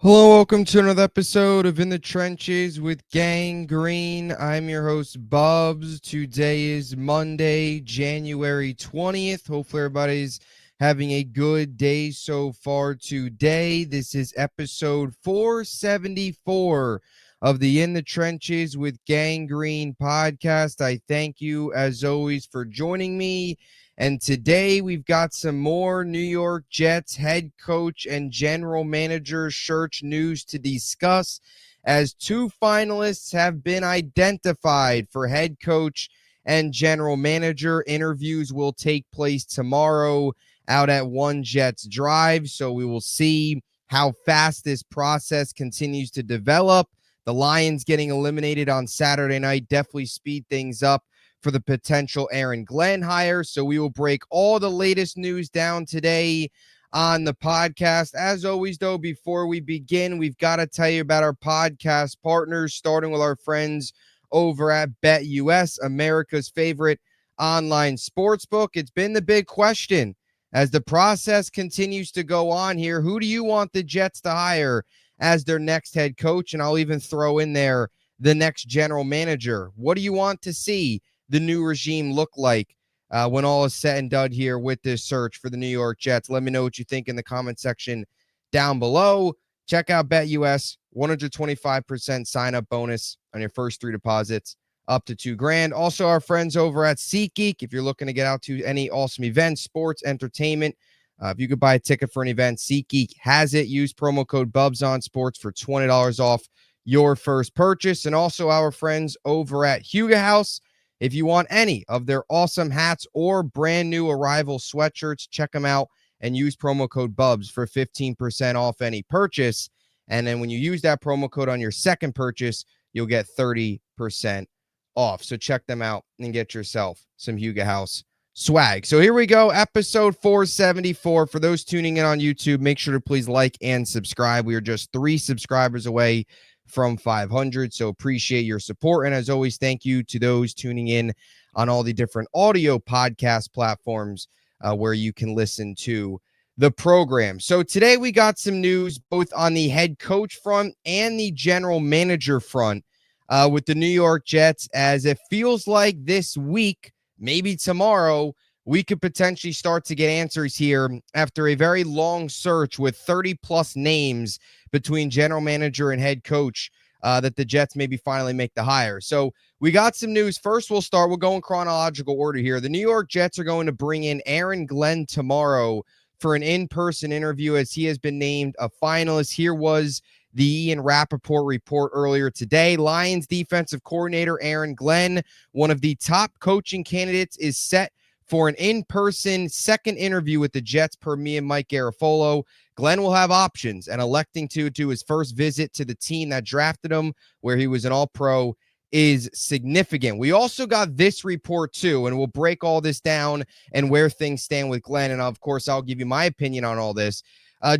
Hello, welcome to another episode of In the Trenches with Gang Green. I'm your host, Bubbs. Today is Monday, January 20th. Hopefully everybody's having a good day so far today. This is episode 474 of the In the Trenches with Gang Green podcast. I thank you, as always, for joining me. And today we've got some more New York Jets head coach and general manager search news to discuss, as two finalists have been identified for head coach and general manager. Interviews will take place tomorrow out at One Jets Drive, so we will see how fast this process continues to develop. The Lions getting eliminated on Saturday night definitely speed things up for the potential Aaron Glenn hire. So we will break all the latest news down today on the podcast. As always, though, before we begin, we've got to tell you about our podcast partners, starting with our friends over at BetUS, America's favorite online sportsbook. It's been the big question as the process continues to go on here. Who do you want the Jets to hire as their next head coach? And I'll even throw in there the next general manager. What do you want to see the new regime look like when all is said and done here with this search for the New York Jets? Let me know what you think in the comment section down below. Check out BetUS, 125% sign-up bonus on your first three deposits up to $2,000. Also, our friends over at SeatGeek, if you're looking to get out to any awesome events, sports, entertainment, if you could buy a ticket for an event, SeatGeek has it. Use promo code BUBSONSPORTS for $20 off your first purchase. And also our friends over at Huga House. If you want any of their awesome hats or brand new arrival sweatshirts, check them out and use promo code BUBS for 15% off any purchase. And then when you use that promo code on your second purchase, you'll get 30% off. So check them out and get yourself some Huga House swag. So here we go, episode 474. For those tuning in on YouTube, make sure to please like and subscribe. We are just 3 subscribers away from 500, so appreciate your support. And as always, thank you to those tuning in on all the different audio podcast platforms where you can listen to the program. So today we got some news both on the head coach front and the general manager front with the New York Jets, as it feels like this week, maybe tomorrow, we could potentially start to get answers here after a very long search with 30 plus names between general manager and head coach that the Jets maybe finally make the hire. So we got some news. First, we'll go in chronological order here. The New York Jets are going to bring in Aaron Glenn tomorrow for an in-person interview, as he has been named a finalist. Here was the Ian Rappaport report earlier today. Lions defensive coordinator Aaron Glenn, one of the top coaching candidates, is set for an in-person second interview with the Jets per me and Mike Garafolo. Glenn will have options, and electing to do his first visit to the team that drafted him, where he was an all-pro, is significant. We also got this report too, and we'll break all this down and where things stand with Glenn. And of course, I'll give you my opinion on all this.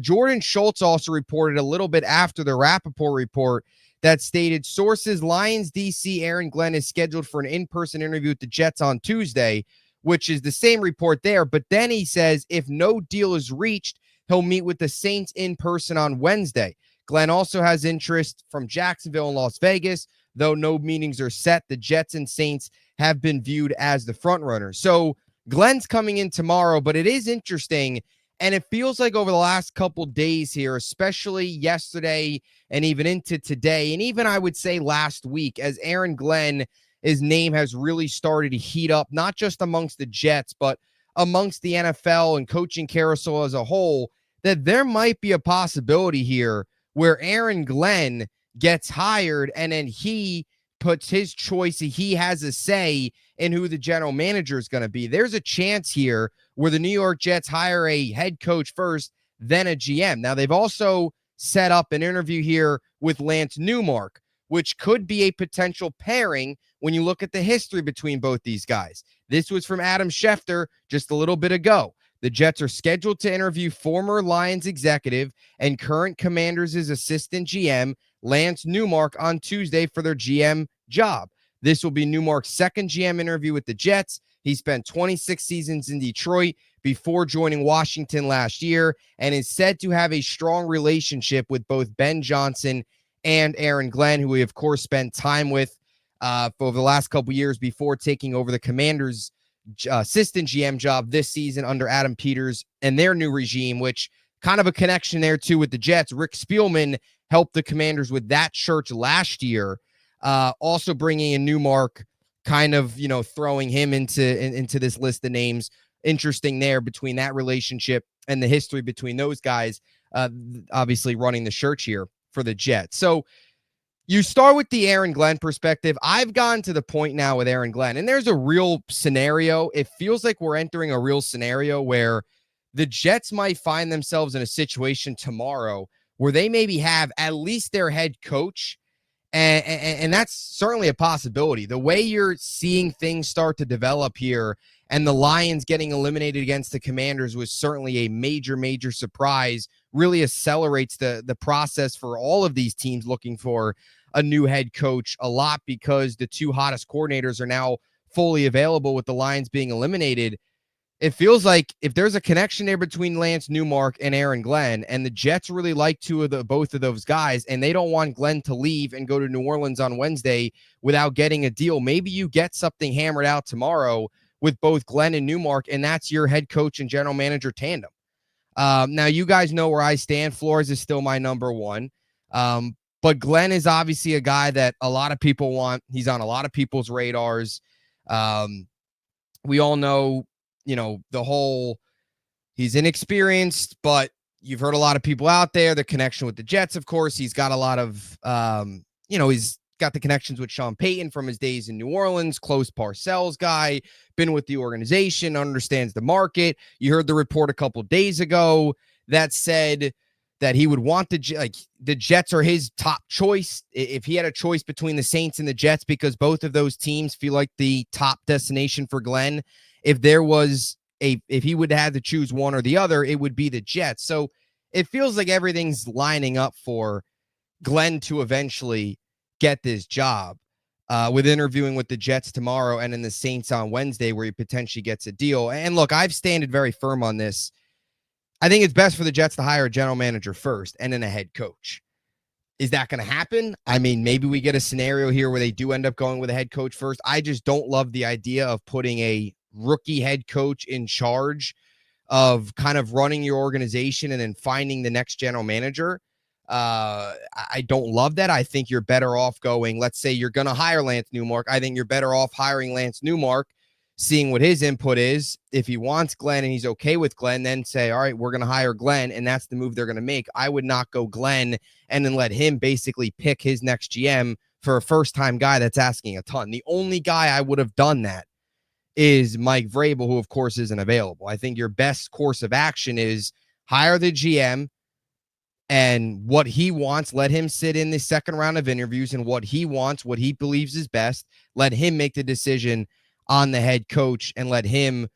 Jordan Schultz also reported a little bit after the Rappaport report that stated, sources, Lions DC Aaron Glenn is scheduled for an in-person interview with the Jets on Tuesday, which is the same report there. But then he says if no deal is reached, he'll meet with the Saints in person on Wednesday. Glenn also has interest from Jacksonville and Las Vegas, though no meetings are set. The Jets and Saints have been viewed as the front runners. So Glenn's coming in tomorrow, but it is interesting. And it feels like over the last couple days here, especially yesterday and even into today, and even I would say last week, as Aaron Glenn, his name has really started to heat up, not just amongst the Jets, but amongst the NFL and coaching carousel as a whole, that there might be a possibility here where Aaron Glenn gets hired and then he puts his choice, he has a say in who the general manager is going to be. There's a chance here where the New York Jets hire a head coach first, then a GM. Now, they've also set up an interview here with Lance Newmark, which could be a potential pairing when you look at the history between both these guys. This was from Adam Schefter just a little bit ago. The Jets are scheduled to interview former Lions executive and current Commanders' assistant GM, Lance Newmark, on Tuesday for their GM job. This will be Newmark's second GM interview with the Jets. He spent 26 seasons in Detroit before joining Washington last year and is said to have a strong relationship with both Ben Johnson and Aaron Glenn, who we, of course, spent time with for the last couple years before taking over the Commanders' assistant GM job this season under Adam Peters and their new regime, which kind of a connection there, too, with the Jets. Rick Spielman helped the Commanders with that church last year, also bringing in Newmark, kind of, throwing him into this list of names. Interesting there between that relationship and the history between those guys, obviously running the church here for the Jets. So you start with the Aaron Glenn perspective. I've gotten to the point now with Aaron Glenn, and there's a real scenario. It feels like we're entering a real scenario where the Jets might find themselves in a situation tomorrow where they maybe have at least their head coach, and that's certainly a possibility. The way you're seeing things start to develop here and the Lions getting eliminated against the Commanders was certainly a major, major surprise. Really accelerates the process for all of these teams looking for a new head coach a lot, because the two hottest coordinators are now fully available with the Lions being eliminated. It feels like if there's a connection there between Lance Newmark and Aaron Glenn, and the Jets really like both of those guys, and they don't want Glenn to leave and go to New Orleans on Wednesday without getting a deal, maybe you get something hammered out tomorrow with both Glenn and Newmark, and that's your head coach and general manager tandem. Now, you guys know where I stand. Flores is still my number one. But Glenn is obviously a guy that a lot of people want. He's on a lot of people's radars. We all know, he's inexperienced, but you've heard a lot of people out there. The connection with the Jets, of course. He's got a lot of, he's got the connections with Sean Payton from his days in New Orleans, close Parcells guy, been with the organization, understands the market. You heard the report a couple days ago that said that he would want the Jets are his top choice. If he had a choice between the Saints and the Jets, because both of those teams feel like the top destination for Glenn, if he would have to choose one or the other, it would be the Jets. So it feels like everything's lining up for Glenn to eventually get this job, with interviewing with the Jets tomorrow and in the Saints on Wednesday, where he potentially gets a deal. And look, I've standed very firm on this. I think it's best for the Jets to hire a general manager first and then a head coach. Is that going to happen? I mean, maybe we get a scenario here where they do end up going with a head coach first. I just don't love the idea of putting a rookie head coach in charge of kind of running your organization and then finding the next general manager. I don't love that. I think you're better off going, let's say you're going to hire Lance Newmark. I think you're better off hiring Lance Newmark, seeing what his input is. If he wants Glenn and he's okay with Glenn, then say, all right, we're going to hire Glenn, and that's the move they're going to make. I would not go Glenn and then let him basically pick his next GM for a first-time guy that's asking a ton. The only guy I would have done that is Mike Vrabel, who, of course, isn't available. I think your best course of action is hire the GM, and what he wants, let him sit in the second round of interviews, and what he wants, what he believes is best, let him make the decision on the head coach and let him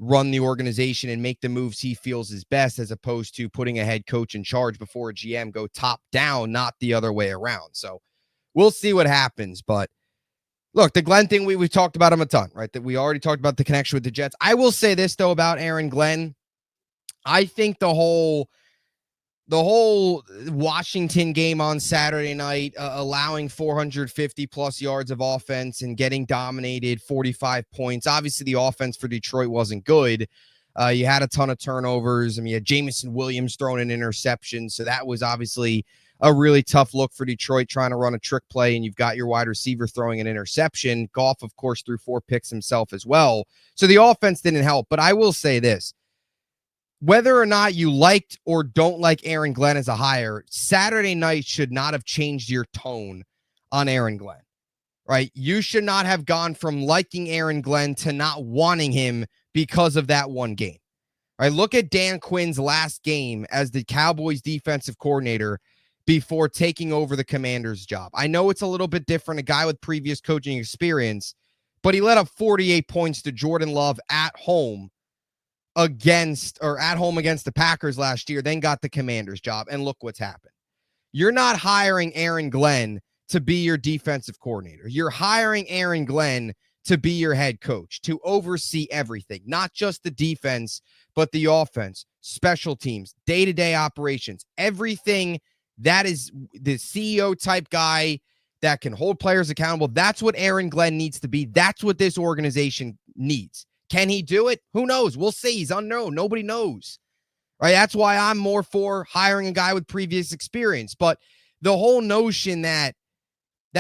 run the organization and make the moves he feels is best, as opposed to putting a head coach in charge before a GM. Go top down, not the other way around. So we'll see what happens. But look, the Glenn thing, we've talked about him a ton, right? That we already talked about the connection with the Jets. I will say this, though, about Aaron Glenn. I think the whole Washington game on Saturday night, allowing 450 plus yards of offense and getting dominated 45 points. Obviously, the offense for Detroit wasn't good. You had a ton of turnovers. I mean, you had Jameson Williams throwing an interception. So that was obviously a really tough look for Detroit, trying to run a trick play, and you've got your wide receiver throwing an interception. Goff, of course, threw 4 picks himself as well. So the offense didn't help. But I will say this. Whether or not you liked or don't like Aaron Glenn as a hire, Saturday night should not have changed your tone on Aaron Glenn, right? You should not have gone from liking Aaron Glenn to not wanting him because of that one game. All right, look at Dan Quinn's last game as the Cowboys defensive coordinator before taking over the Commanders job. I know it's a little bit different, a guy with previous coaching experience, but he let up 48 points to Jordan Love at home against the Packers last year, then got the Commanders job. And look what's happened. You're not hiring Aaron Glenn to be your defensive coordinator. You're hiring Aaron Glenn to be your head coach, to oversee everything, not just the defense, but the offense, special teams, day-to-day operations, everything that is the CEO type guy that can hold players accountable. That's what Aaron Glenn needs to be. That's what this organization needs. Can he do it? Who knows? We'll see. He's unknown. Nobody knows. Right? That's why I'm more for hiring a guy with previous experience. But the whole notion that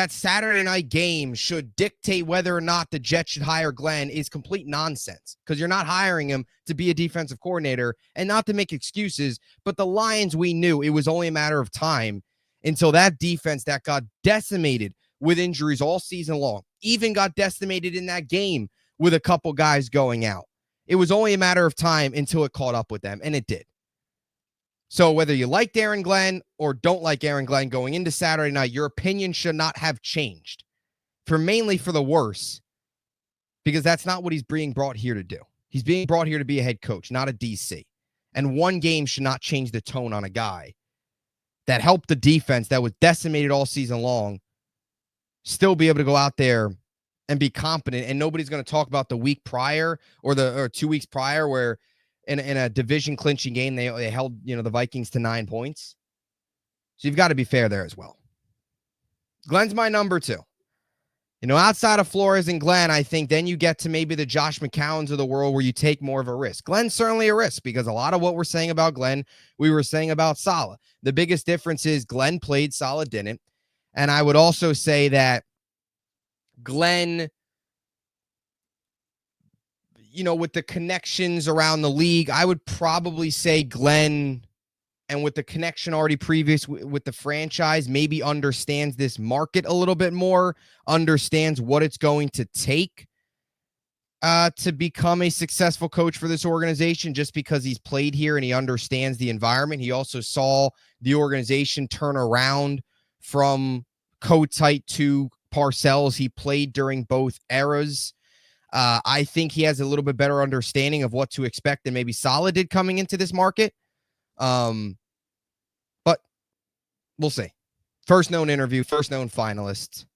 Saturday night game should dictate whether or not the Jets should hire Glenn is complete nonsense, because you're not hiring him to be a defensive coordinator, and not to make excuses, but the Lions, we knew it was only a matter of time until that defense that got decimated with injuries all season long, even got decimated in that game with a couple guys going out. It was only a matter of time until it caught up with them, and it did. So whether you like Aaron Glenn or don't like Aaron Glenn going into Saturday night, your opinion should not have changed, mainly for the worse, because that's not what he's being brought here to do. He's being brought here to be a head coach, not a DC. And one game should not change the tone on a guy that helped the defense that was decimated all season long still be able to go out there and be competent. And nobody's going to talk about the week prior or 2 weeks prior where in a division clinching game, they held, the Vikings to 9 points. So you've got to be fair there as well. Glenn's my number 2. Outside of Flores and Glenn, I think then you get to maybe the Josh McCowns of the world where you take more of a risk. Glenn's certainly a risk, because a lot of what we're saying about Glenn, we were saying about Saleh. The biggest difference is Glenn played, Saleh didn't. And I would also say that Glenn, with the connections around the league, I would probably say Glenn, and with the connection already previous with the franchise, maybe understands this market a little bit more, understands what it's going to take to become a successful coach for this organization, just because he's played here and he understands the environment. He also saw the organization turn around from Kotite to Parcells. He played during both eras. I think he has a little bit better understanding of what to expect than maybe Saleh did coming into this market. But we'll see. First known interview, first known finalist.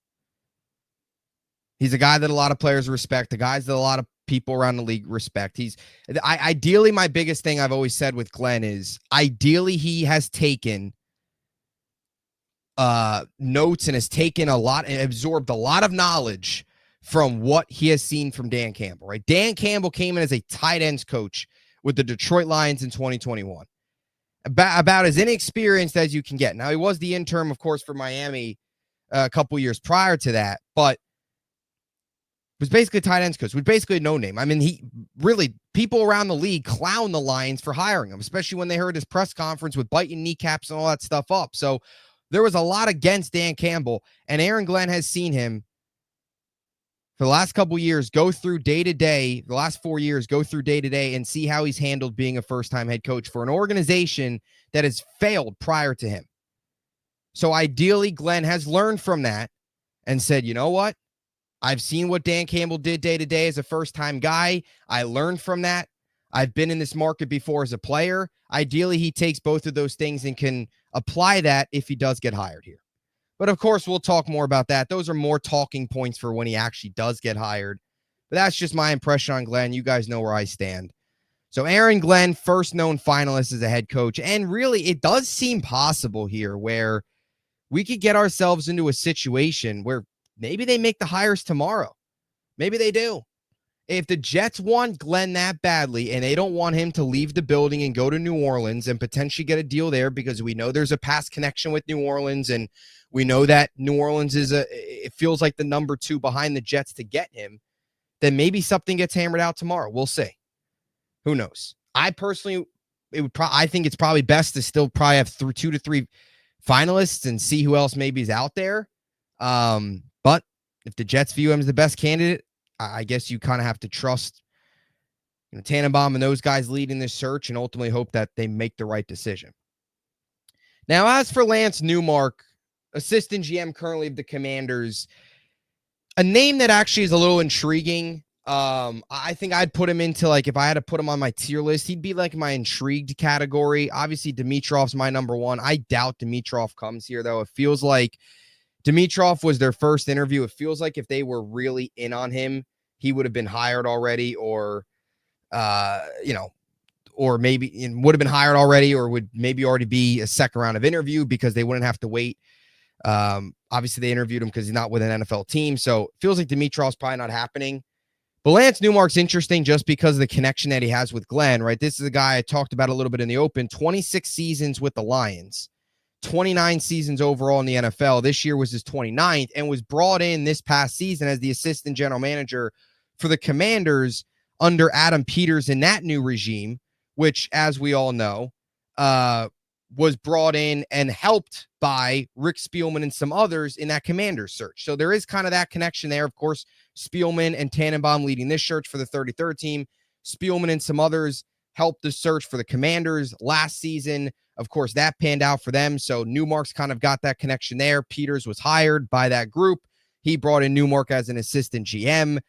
He's a guy that a lot of players respect, the guys that a lot of people around the league respect. Ideally, my biggest thing I've always said with Glenn is ideally he has taken notes and has taken a lot and absorbed a lot of knowledge from what he has seen from Dan Campbell, right? Dan Campbell came in as a tight ends coach with the Detroit Lions in 2021. About as inexperienced as you can get. Now, he was the interim, of course, for Miami a couple years prior to that, but was basically a tight ends coach, was basically a no-name. I mean, people around the league clown the Lions for hiring him, especially when they heard his press conference with biting kneecaps and all that stuff up. So there was a lot against Dan Campbell, and Aaron Glenn has seen him for the last couple years go through day-to-day, the last 4 years go through day-to-day and see how he's handled being a first-time head coach for an organization that has failed prior to him. So ideally, Glenn has learned from that and said, you know what? I've seen what Dan Campbell did day-to-day as a first-time guy. I learned from that. I've been in this market before as a player. Ideally, he takes both of those things and can apply that if he does get hired here. But of course, we'll talk more about that. Those are more talking points for when he actually does get hired. But that's just my impression on Glenn. You guys know where I stand. So Aaron Glenn, first known finalist as a head coach. And really, it does seem possible here where we could get ourselves into a situation where maybe they make the hires tomorrow. Maybe they do. If the Jets want Glenn that badly and they don't want him to leave the building and go to New Orleans and potentially get a deal there, because we know there's a past connection with New Orleans, and we know that New Orleans it feels like the number 2 behind the Jets to get him, then maybe something gets hammered out tomorrow. We'll see. Who knows? I personally, I think it's probably best to still probably have 2 to 3 finalists and see who else maybe is out there. But if the Jets view him as the best candidate, I guess you kind of have to trust Tannenbaum and those guys leading this search and ultimately hope that they make the right decision. Now, as for Lance Newmark, assistant GM currently of the Commanders, a name that actually is a little intriguing. I think I'd put him into, like, if I had to put him on my tier list, he'd be like my intrigued category. Obviously, Dimitrov's my number 1. I doubt Dimitrov comes here, though. It feels like Dimitrov was their first interview. It feels like if they were really in on him, he would have been hired already, or or maybe would have been hired already, or would maybe already be a second round of interview because they wouldn't have to wait. Obviously, they interviewed him because he's not with an NFL team. So it feels like Dimitrov's probably not happening. But Lance Newmark's interesting just because of the connection that he has with Glenn, right? This is a guy I talked about a little bit in the open, 26 seasons with the Lions, 29 seasons overall in the NFL. This year was his 29th and was brought in this past season as the assistant general manager for the Commanders under Adam Peters in that new regime, which, as we all know, was brought in and helped by Rick Spielman and some others in that Commanders search. So there is kind of that connection there. Of course, Spielman and Tannenbaum leading this search for the 33rd team. Spielman and some others helped the search for the Commanders last season. Of course, that panned out for them. So Newmark's kind of got that connection there. Peters was hired by that group. He brought in Newmark as an assistant GM.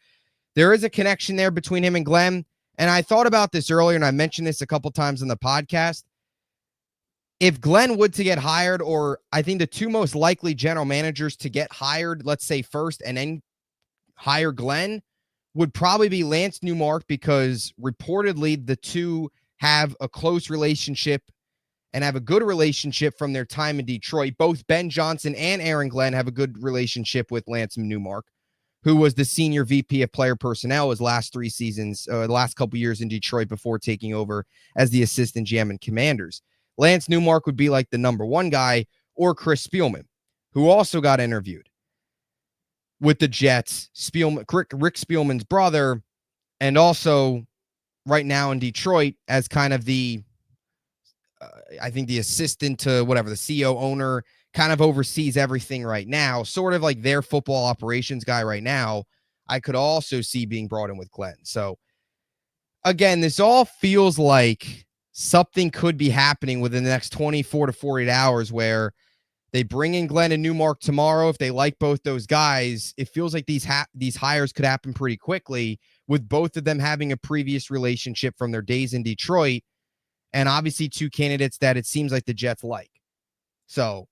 There is a connection there between him and Glenn. And I thought about this earlier, and I mentioned this a couple times in the podcast. If Glenn would to get hired, or I think the two most likely general managers to get hired, let's say first and then hire Glenn, would probably be Lance Newmark, because reportedly the two have a close relationship and have a good relationship from their time in Detroit. Both Ben Johnson and Aaron Glenn have a good relationship with Lance Newmark, who was the senior VP of player personnel his last 3 seasons, the last couple years in Detroit before taking over as the assistant GM and Commanders. Lance Newmark would be like the number one guy, or Chris Spielman, who also got interviewed with the Jets. Rick Spielman's brother, and also right now in Detroit as kind of the, I think the assistant to whatever, the CEO owner, kind of oversees everything right now, sort of like their football operations guy right now. I could also see being brought in with Glenn. So again, this all feels like something could be happening within the next 24 to 48 hours, where they bring in Glenn and Newmark tomorrow. If they like both those guys, it feels like these hires could happen pretty quickly, with both of them having a previous relationship from their days in Detroit, and obviously two candidates that it seems like the Jets like. So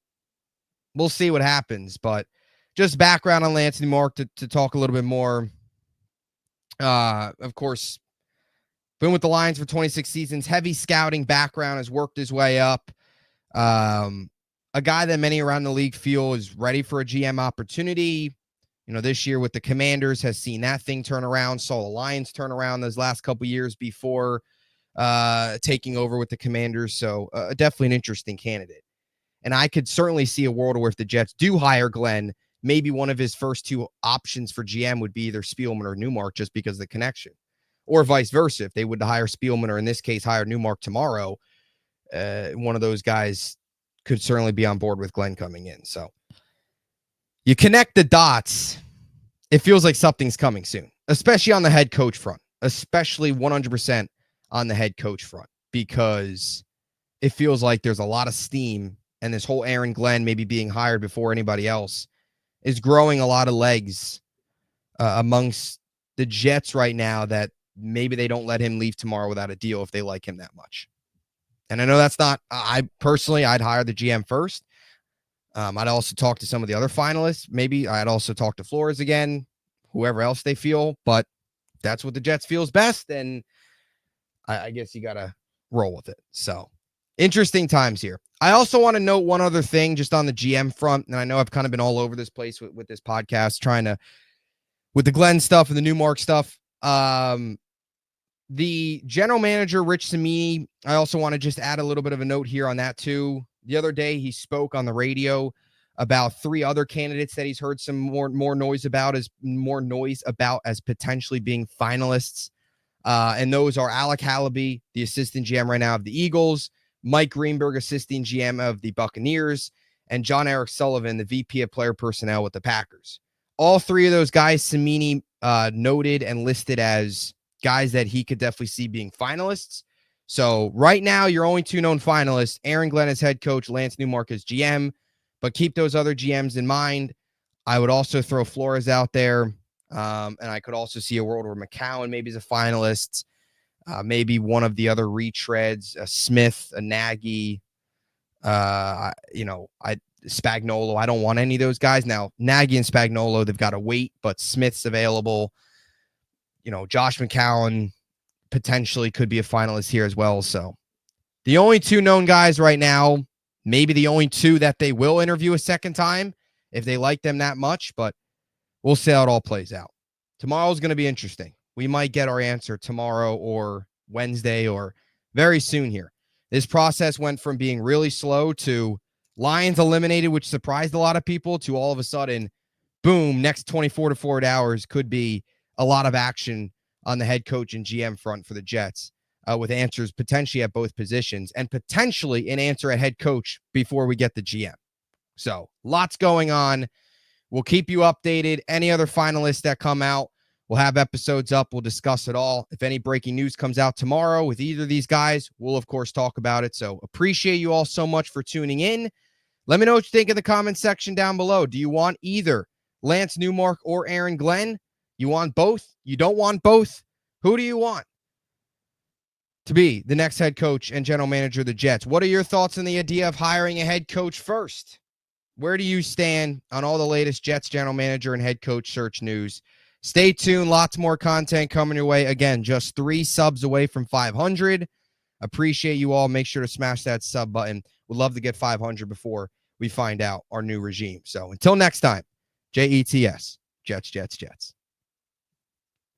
we'll see what happens. But just background on Lance Newmark to talk a little bit more. Of course, been with the Lions for 26 seasons, heavy scouting background, has worked his way up. A guy that many around the league feel is ready for a GM opportunity. This year with the Commanders has seen that thing turn around, saw the Lions turn around those last couple years before taking over with the Commanders. So definitely an interesting candidate. And I could certainly see a world where if the Jets do hire Glenn, maybe one of his first two options for GM would be either Spielman or Newmark, just because of the connection. Or vice versa. If they would hire Spielman, or in this case, hire Newmark tomorrow, one of those guys could certainly be on board with Glenn coming in. So you connect the dots. It feels like something's coming soon, especially on the head coach front, especially 100% on the head coach front, because it feels like there's a lot of steam, and this whole Aaron Glenn maybe being hired before anybody else is growing a lot of legs amongst the Jets right now, that maybe they don't let him leave tomorrow without a deal if they like him that much. And I know that's not, I'd hire the GM first. I'd also talk to some of the other finalists. Maybe I'd also talk to Flores again, whoever else they feel, but that's what the Jets feels best. And I guess you got to roll with it. So interesting times here. I also want to note one other thing just on the GM front. And I know I've kind of been all over this place with this podcast, with the Glenn stuff and the Newmark stuff. The general manager, Rich Cimini, I also want to just add a little bit of a note here on that too. The other day, he spoke on the radio about 3 other candidates that he's heard some more noise about as potentially being finalists. And those are Alec Hallaby, the assistant GM right now of the Eagles, Mike Greenberg, assistant GM of the Buccaneers, and John Eric Sullivan, the VP of player personnel with the Packers. All 3 of those guys, Cimini noted and listed as guys that he could definitely see being finalists. So right now, your only 2 known finalists, Aaron Glenn as head coach, Lance Newmark as GM, but keep those other GMs in mind. I would also throw Flores out there, and I could also see a world where McCown maybe is a finalist, maybe one of the other retreads, a Smith, a Nagy, Spagnuolo. I don't want any of those guys. Now, Nagy and Spagnuolo, they've got to wait, but Smith's available. Josh McCown potentially could be a finalist here as well. So the only two known guys right now, maybe the only two that they will interview a second time if they like them that much, but we'll see how it all plays out. Tomorrow's going to be interesting. We might get our answer tomorrow or Wednesday or very soon here. This process went from being really slow to Lions eliminated, which surprised a lot of people, to all of a sudden, boom, next 24 to 48 hours could be a lot of action on the head coach and GM front for the Jets, with answers potentially at both positions and potentially an answer at head coach before we get the GM. So lots going on. We'll keep you updated. Any other finalists that come out, we'll have episodes up. We'll discuss it all. If any breaking news comes out tomorrow with either of these guys, we'll, of course, talk about it. So appreciate you all so much for tuning in. Let me know what you think in the comment section down below. Do you want either Lance Newmark or Aaron Glenn? You want both? You don't want both? Who do you want to be the next head coach and general manager of the Jets? What are your thoughts on the idea of hiring a head coach first? Where do you stand on all the latest Jets general manager and head coach search news? Stay tuned. Lots more content coming your way. Again, just 3 subs away from 500. Appreciate you all. Make sure to smash that sub button. We'd love to get 500 before we find out our new regime. So until next time, JETS, Jets, Jets, Jets.